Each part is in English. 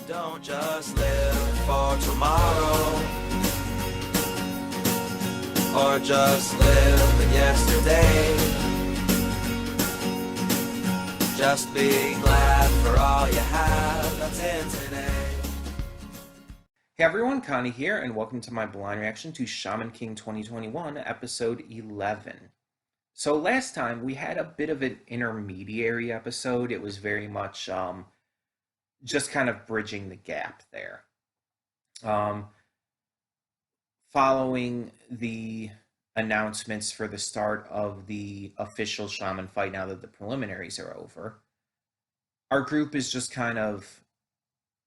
Don't just live for tomorrow, or just live in yesterday. Just be glad for all you have that's in today. Hey everyone, Connie here, and welcome to my blind reaction to Shaman King 2021, episode 11. So last time we had a bit of an intermediary episode. It was very much just kind of bridging the gap there. Following the announcements for the start of the official Shaman fight, now that the preliminaries are over, our group is just kind of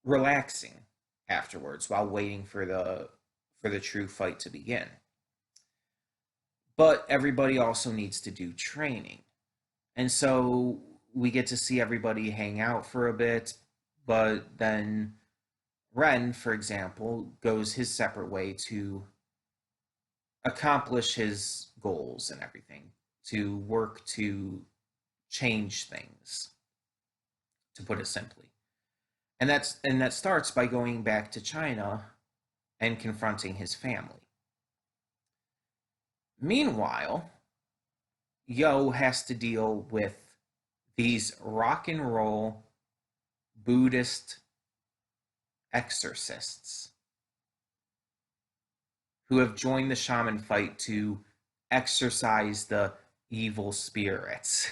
relaxing afterwards while waiting for the true fight to begin. But everybody also needs to do training. And so we get to see everybody hang out for a bit, but then Ren, for example, goes his separate way to accomplish his goals and everything, to work to change things, to put it simply. And that starts by going back to China and confronting his family. Meanwhile, Yo has to deal with these rock and roll Buddhist exorcists who have joined the shaman fight to exorcise the evil spirits.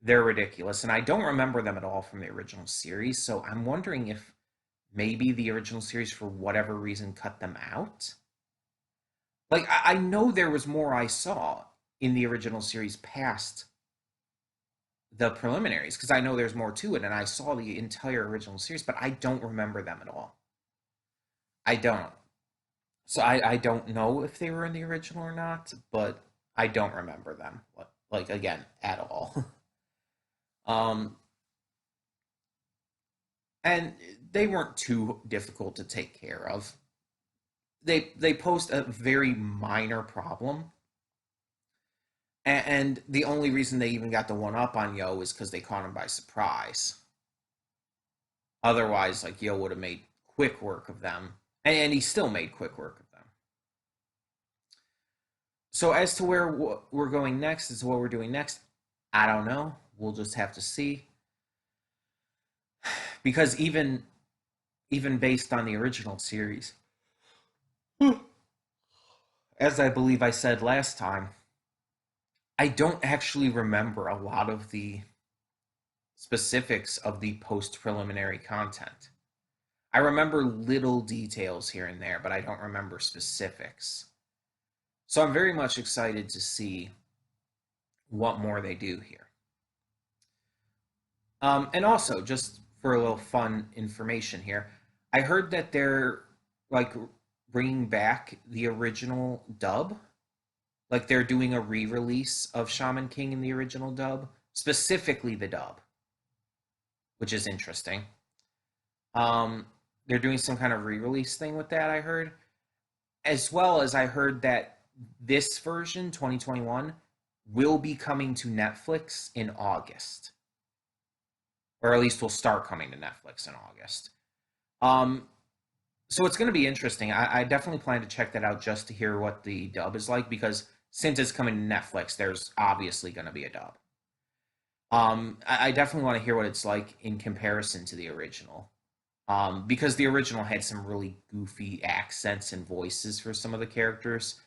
They're ridiculous, and I don't remember them at all from the original series, so I'm wondering if maybe the original series, for whatever reason, cut them out. Like, I know there was more I saw in the original series past the preliminaries, because I know there's more to it, and I saw the entire original series, but I don't remember them at all. I don't. So I don't know if they were in the original or not, but I don't remember them, like, again, at all. And they weren't too difficult to take care of. They posed a very minor problem, and the only reason they even got the one up on Yo is because they caught him by surprise. Otherwise, like, Yo would have made quick work of them, and he still made quick work of them. So as to where we're going next, as to what we're doing next, I don't know. We'll just have to see. Because even based on the original series, as I believe I said last time, I don't actually remember a lot of the specifics of the post-preliminary content. I remember little details here and there, but I don't remember specifics. So I'm very much excited to see what more they do here. And also, just for a little fun information here, I heard that they're, like, bringing back the original dub. Like, they're doing a re-release of Shaman King in the original dub, specifically the dub, which is interesting. They're doing some kind of re-release thing with that, I heard. As well as I heard that this version, 2021, will be coming to Netflix in August. Or at least will start coming to Netflix in August. So it's going to be interesting. I definitely plan to check that out just to hear what the dub is like, because since it's coming to Netflix, there's obviously going to be a dub. I definitely want to hear what it's like in comparison to the original. Because the original had some really goofy accents and voices for some of the characters.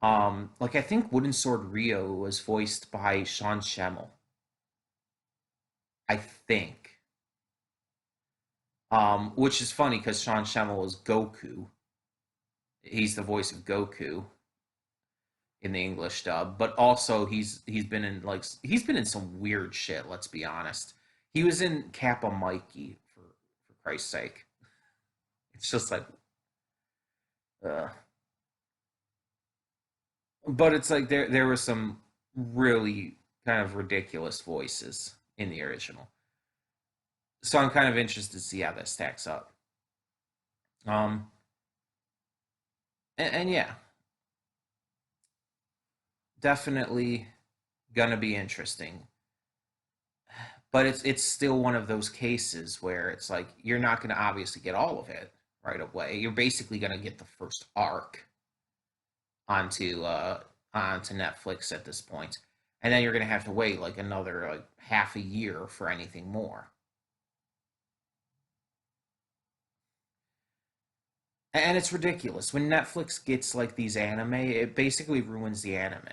Like, I think Wooden Sword Rio was voiced by Shaman. I think. Which is funny because Shaman was Goku. He's the voice of Goku in the English dub, but also he's been in some weird shit. Let's be honest. He was in Kappa Mikey for Christ's sake. It's just like, but it's like there were some really kind of ridiculous voices in the original. So I'm kind of interested to see how that stacks up. And yeah, definitely gonna be interesting. But it's still one of those cases where it's like you're not going to obviously get all of it right away. You're basically going to get the first arc onto onto Netflix at this point, and then you're going to have to wait like another like half a year for anything more. And it's ridiculous when Netflix gets like these anime. It basically ruins the anime.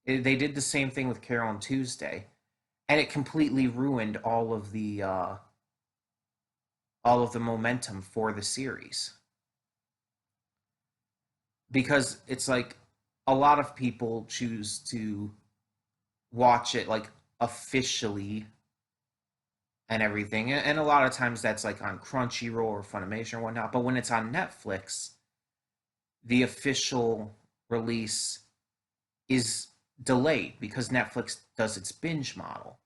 They did the same thing with Carol and Tuesday, and it completely ruined all of the momentum for the series because it's like a lot of people choose to watch it like officially and everything, and a lot of times that's like on Crunchyroll or Funimation or whatnot. But when it's on Netflix, the official release is delayed because Netflix does its binge model.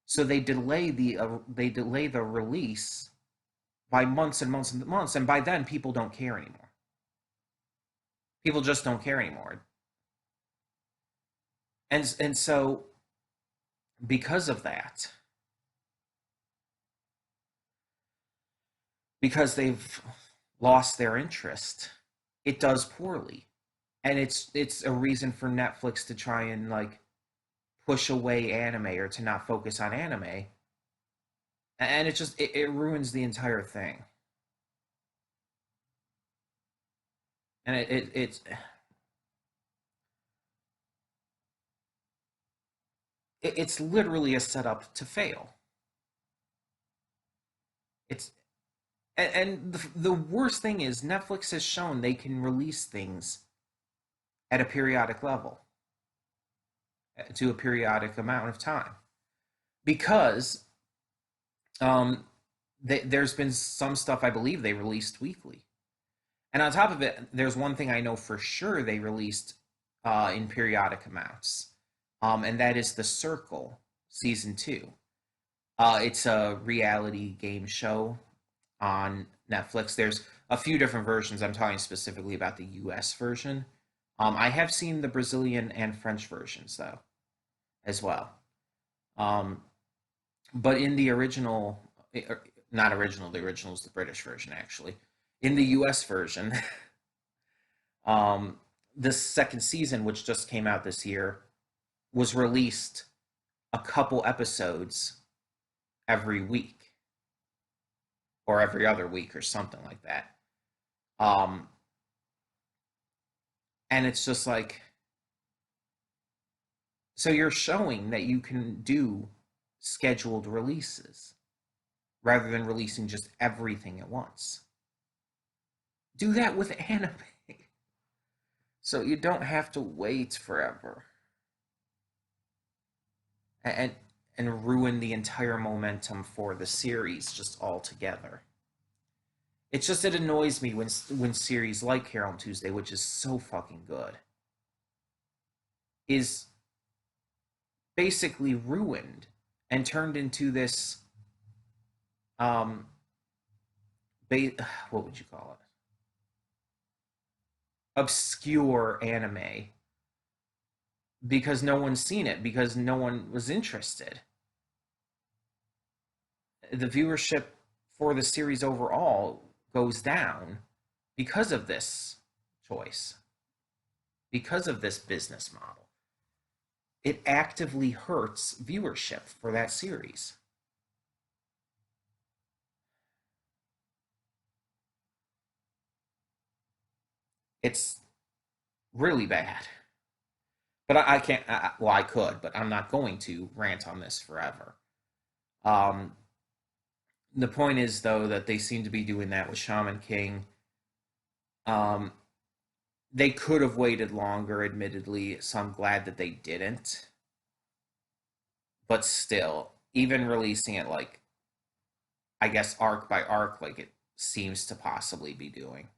So they delay the release by months and months and months, and by then people don't care anymore. People just don't care anymore, and so because of that, because they've lost their interest, it does poorly, and it's a reason for Netflix to try and like push away anime or to not focus on anime, and it ruins the entire thing, and it's literally a setup to fail. It's and the worst thing is Netflix has shown they can release things at a periodic level to a periodic amount of time because um, there's been some stuff I believe they released weekly, and on top of it, there's one thing I know for sure they released in periodic amounts, and that is The Circle season two. It's a reality game show on Netflix. There's a few different versions. I'm talking specifically about the US version. I have seen the Brazilian and French versions though, as well. Um, but in the original, not original, the original is the British version actually. In the US version, um, this second season, which just came out this year, was released a couple episodes every week or every other week or something like that. Um, and it's just like, so you're showing that you can do scheduled releases rather than releasing just everything at once. Do that with anime. So you don't have to wait forever and and ruin the entire momentum for the series just altogether. It's just it annoys me when series like Carol and Tuesday, which is so fucking good, is basically ruined and turned into this um what would you call it, obscure anime because no one's seen it because no one was interested. The viewership for the series overall goes down because of this choice, because of this business model. It actively hurts viewership for that series. It's really bad. But I can't, well, I could, but I'm not going to rant on this forever. Um, the point is, though, that they seem to be doing that with Shaman King. Um, they could have waited longer, admittedly, so I'm glad that they didn't. But still, even releasing it like, I guess, arc by arc, like it seems to possibly be doing.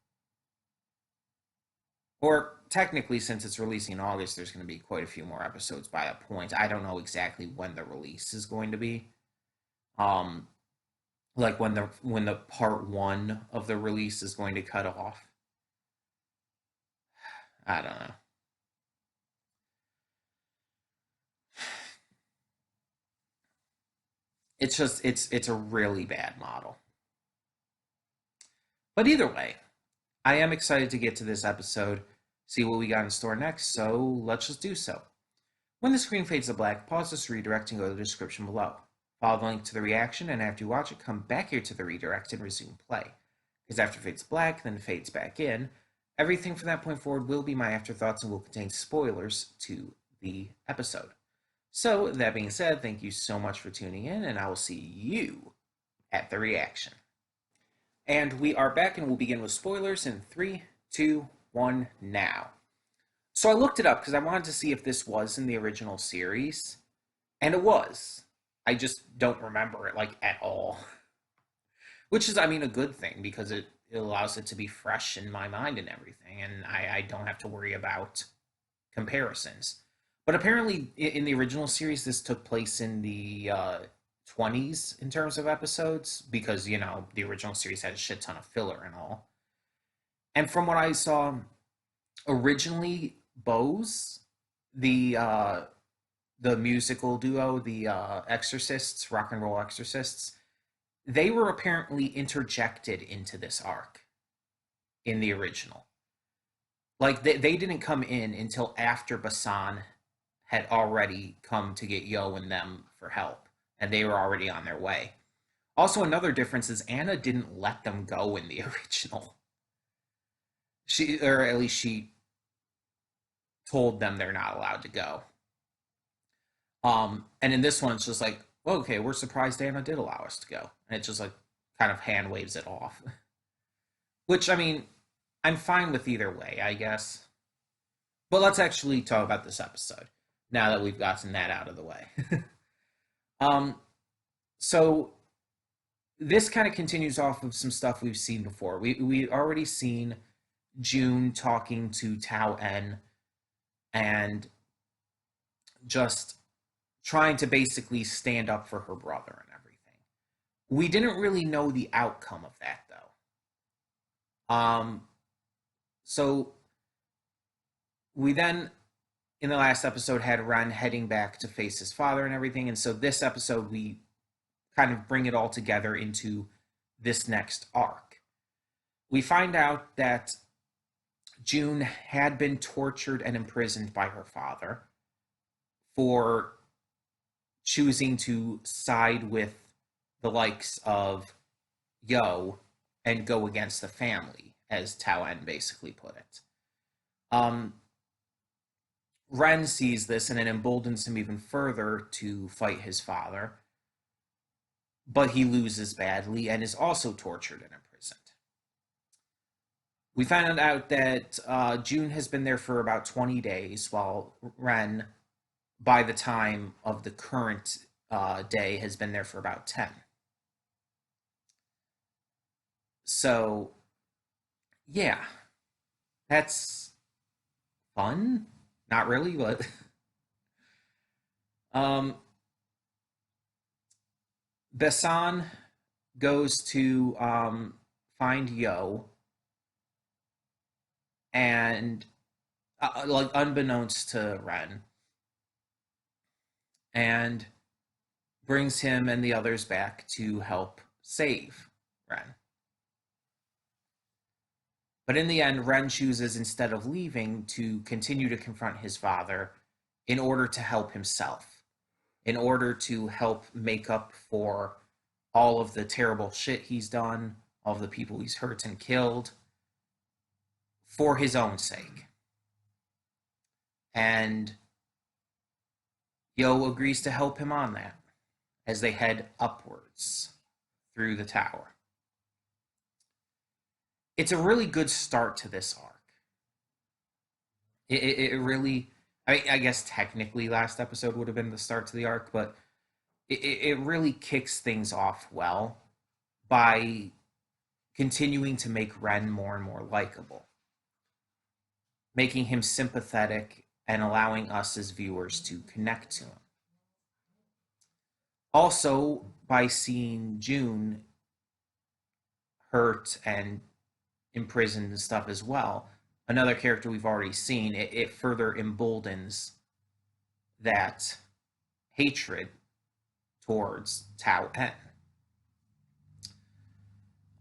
Or technically, since it's releasing in August, there's going to be quite a few more episodes by a point. I don't know exactly when the release is going to be. Um, like when the part one of the release is going to cut off. I don't know. It's just it's a really bad model. But either way, I am excited to get to this episode, see what we got in store next, so let's just do so. When the screen fades to black, pause this redirect and go to the description below. Follow the link to the reaction, and after you watch it, come back here to the redirect and resume play. Because after it fades black, then it fades back in, everything from that point forward will be my afterthoughts and will contain spoilers to the episode. So, that being said, thank you so much for tuning in, and I will see you at the reaction. And we are back, and we'll begin with spoilers in 3, 2, 1, now. So I looked it up because I wanted to see if this was in the original series, and it was. I just don't remember it, like, at all. Which is, I mean, a good thing, because it allows it to be fresh in my mind and everything, and I don't have to worry about comparisons. But apparently, in the original series, this took place in the 20s in terms of episodes, because, you know, the original series had a shit ton of filler and all. And from what I saw, originally, Bose, the musical duo, the Exorcists, rock and roll Exorcists, they were apparently interjected into this arc in the original. Like, they didn't come in until after Basan had already come to get Yo and them for help, and they were already on their way. Also, another difference is Anna didn't let them go in the original. Or at least she told them they're not allowed to go. And in this one, it's just like, well, okay, we're surprised Anna did allow us to go. And it just like kind of hand waves it off. Which, I mean, I'm fine with either way, I guess. But let's actually talk about this episode now that we've gotten that out of the way. So this kind of continues off of some stuff we've seen before. We already seen June talking to Tao En and just trying to basically stand up for her brother and everything. We didn't really know the outcome of that, though. So we then, in the last episode, had Ren heading back to face his father and everything, and so this episode, we kind of bring it all together into this next arc. We find out that June had been tortured and imprisoned by her father for choosing to side with the likes of Yo and go against the family, as Tao En basically put it. Ren sees this and it emboldens him even further to fight his father, but he loses badly and is also tortured and imprisoned. We found out that June has been there for about 20 days, while Ren, by the time of the current day, has been there for about 10. So, yeah, that's fun. Not really, but Basan goes to find Yo, and like unbeknownst to Ren, and brings him and the others back to help save Ren. But in the end, Ren chooses, instead of leaving, to continue to confront his father in order to help himself, in order to help make up for all of the terrible shit he's done, all of the people he's hurt and killed, for his own sake. And Yo agrees to help him on that as they head upwards through the tower. It's a really good start to this arc. It really, I guess technically last episode would have been the start to the arc, but it really kicks things off well by continuing to make Ren more and more likable, making him sympathetic and allowing us as viewers to connect to him. Also, by seeing June hurt and imprisoned and stuff as well, another character we've already seen, it further emboldens that hatred towards Tao En.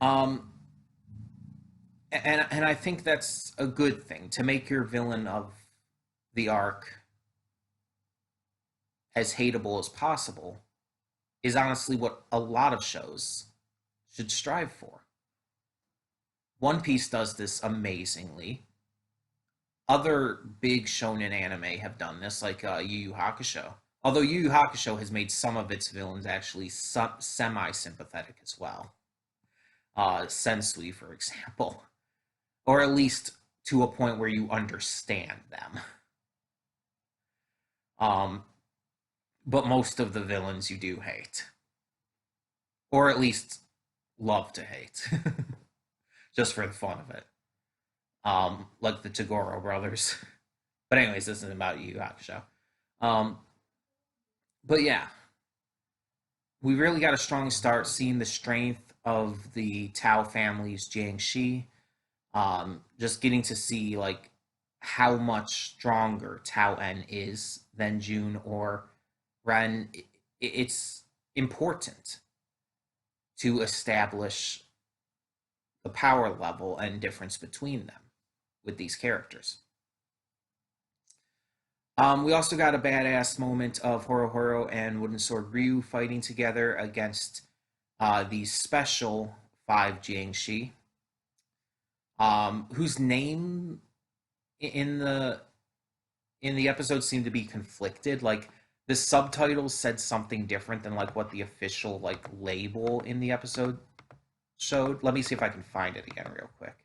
Um, and I think that's a good thing to make your villain of the arc as hateable as possible is honestly what a lot of shows should strive for. One Piece does this amazingly. Other big shonen anime have done this, like Yu Yu Hakusho. Although Yu Yu Hakusho has made some of its villains actually semi sympathetic as well. Sensui, for example, or at least to a point where you understand them. Um, but most of the villains you do hate, or at least love to hate, just for the fun of it. Like the Tagoro brothers. But anyways, this isn't about Yu Yu Hakusho. Um, but yeah, we really got a strong start seeing the strength of the Tao family's Jiangxi. Just getting to see like how much stronger Tao En is than June or Ren. It's important to establish the power level and difference between them with these characters. We also got a badass moment of Horo Horo and Wooden Sword Ryu fighting together against these special five Jiangxi, whose name in the episode seemed to be conflicted. Like the subtitles said something different than like what the official like label in the episode showed. Let me see if I can find it again real quick.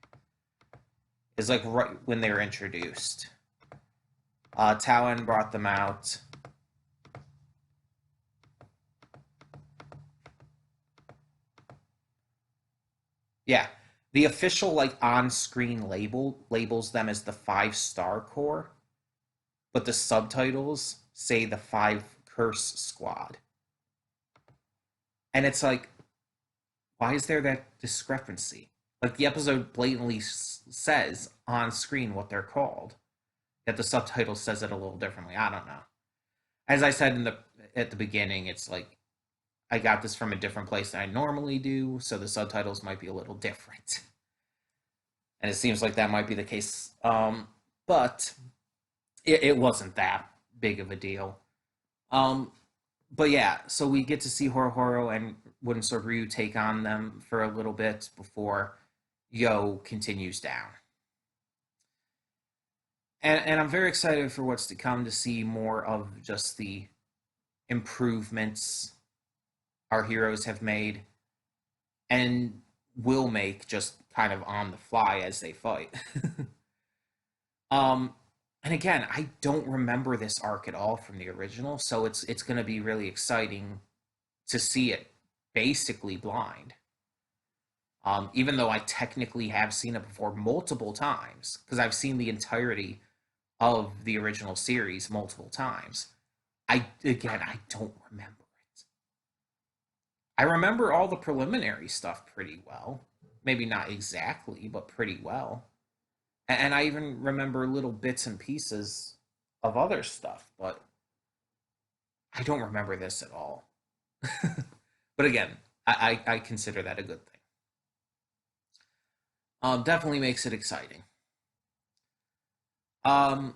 It's like right when they were introduced. Tao En brought them out. Yeah, the official like on-screen labels them as the 5-star corps, but the subtitles say the 5 curse squad. And it's like, why is there that discrepancy? Like the episode blatantly says on screen what they're called, yet the subtitle says it a little differently. I don't know. As I said at the beginning, it's like I got this from a different place than I normally do, so the subtitles might be a little different. And it seems like that might be the case. But it wasn't that big of a deal. But yeah, so we get to see Horo Horo and Wooden Sword Ryu take on them for a little bit before Yo continues down. And I'm very excited for what's to come to see more of just the improvements our heroes have made and will make just kind of on the fly as they fight. um, and again, I don't remember this arc at all from the original, so it's going to be really exciting to see it basically blind. Even though I technically have seen it before multiple times, because I've seen the entirety of the original series multiple times. I don't remember it. I remember all the preliminary stuff pretty well. Maybe not exactly, but pretty well. And I even remember little bits and pieces of other stuff, but I don't remember this at all. But again, I consider that a good thing. Definitely makes it exciting. Um,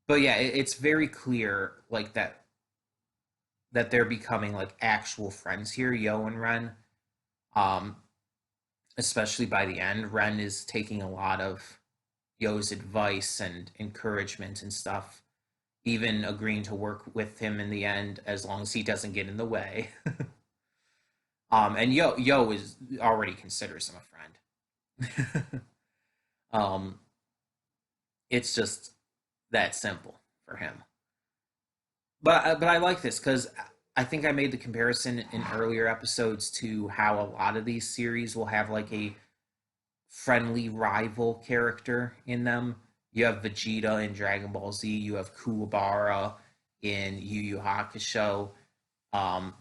but yeah, it's very clear like that they're becoming like actual friends here, Yo and Ren. Um, Especially by the end, Ren is taking a lot of Yo's advice and encouragement and stuff, even agreeing to work with him in the end as long as he doesn't get in the way. And Yo is already considers him a friend. um, it's just that simple for him. But I like this because I think I made the comparison in earlier episodes to how a lot of these series will have like a friendly rival character in them. You have Vegeta in Dragon Ball Z. You have Kuwabara in Yu Yu Hakusho, um,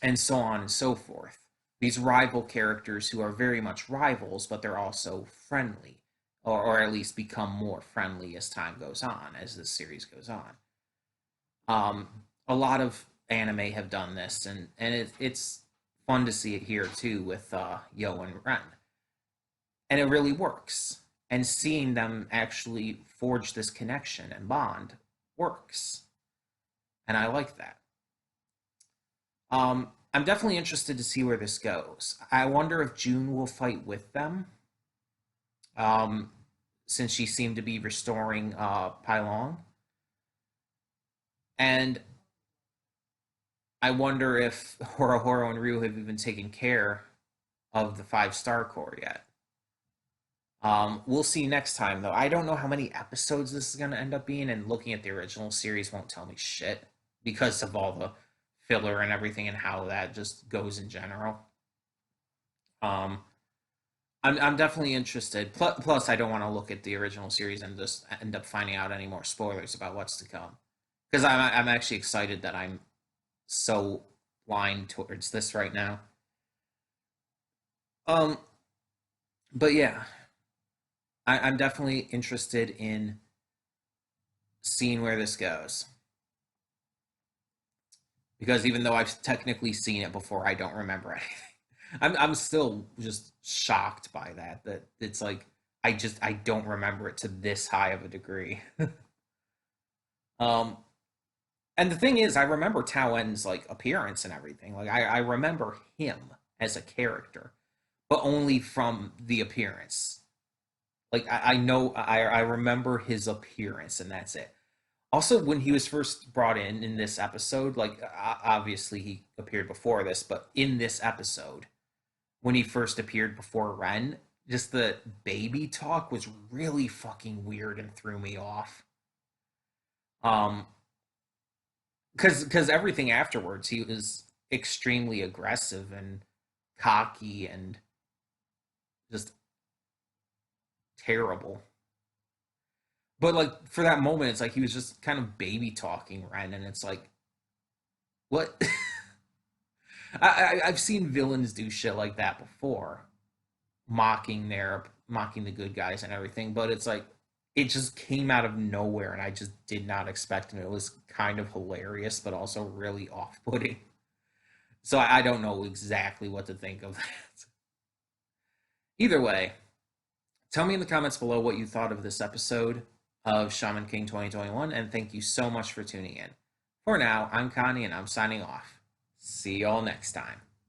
and so on and so forth. These rival characters who are very much rivals, but they're also friendly, or at least become more friendly as time goes on, as the series goes on. A lot of anime have done this, and it's fun to see it here too with Yo and Ren, and it really works. And seeing them actually forge this connection and bond works, and I like that. I'm definitely interested to see where this goes. I wonder if June will fight with them, um, since she seemed to be restoring Pylon, and I wonder if Horo and Ryu have even taken care of the 5 star core yet. We'll see next time, though. I don't know how many episodes this is going to end up being, and looking at the original series won't tell me shit because of all the filler and everything and how that just goes in general. Um, I'm definitely interested. Plus, I don't want to look at the original series and just end up finding out any more spoilers about what's to come. Because I'm actually excited that I'm so blind towards this right now. Um, but yeah, I'm definitely interested in seeing where this goes. Because even though I've technically seen it before, I don't remember anything. I'm still just shocked by that. That it's like I don't remember it to this high of a degree. um, and the thing is, I remember Tao En's like appearance and everything. Like I remember him as a character, but only from the appearance. Like I know I remember his appearance, and that's it. Also, when he was first brought in this episode, like obviously he appeared before this, but in this episode, when he first appeared before Ren, just the baby talk was really fucking weird and threw me off. Um, because everything afterwards, he was extremely aggressive and cocky and just terrible. But like for that moment, it's like he was just kind of baby talking Ren, and it's like, what? I've seen villains do shit like that before, mocking the good guys and everything, but it's like it just came out of nowhere, and I just did not expect it. It was kind of hilarious, but also really off-putting. So I don't know exactly what to think of that. Either way, tell me in the comments below what you thought of this episode of Shaman King 2021, and thank you so much for tuning in. For now, I'm Connie, and I'm signing off. See y'all next time.